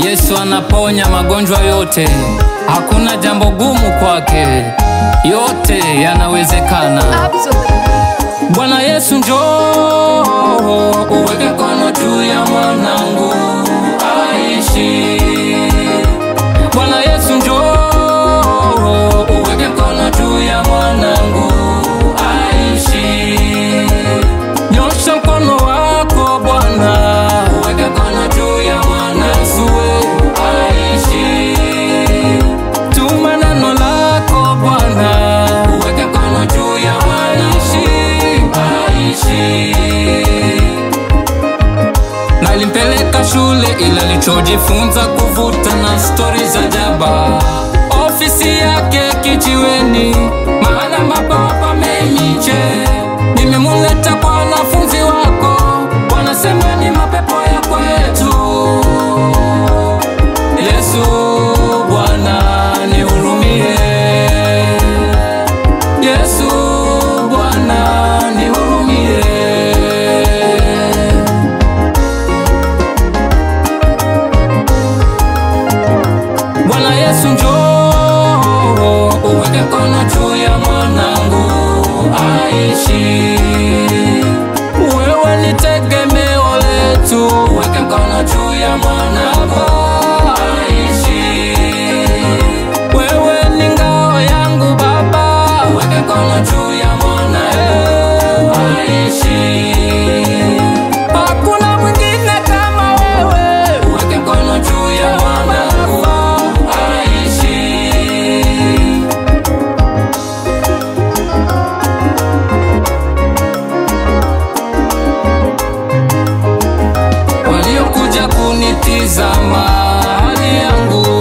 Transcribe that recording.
Yesu anaponya magonjwa yote, hakuna jambo gumu kwake, yote yanawezekana. Bwana Yesu njoo, uweke mkono juu ya mwanangu aishi. Bwana Yesu njoo, uweke mkono juu ya mwanangu aishi. Nyosha mkono wako Bwana, uweke mkono juu ya mwanangu aishi. Tuma neno lako Bwana, uweke mkono juu ya mwanangu aishi. Nalimpeleka shule ila alichojifunza kuvuta na stori za jaba. Ofisi yake kijiweni, maana mapapa meniche. Nimemuleta kwa wanafunzi wako, wanasema ni mapepo ya kwetu. Yesu Bwana nihurumie, Yesu Bwana nihurumie. Bwana Yesu njoo, uweke mkono juu ya mwanangu aishi. Wewe ni tegemeo letu, uweke mkono juu ya mwanangu aishi. Wewe ni ngao yangu Baba, uweke mkono juu ya mwanangu aishi. Hakuna mwingine kama wewe, uweke mkono juu ya mwanangu aishi. Waliokuja kunitizama hali yangu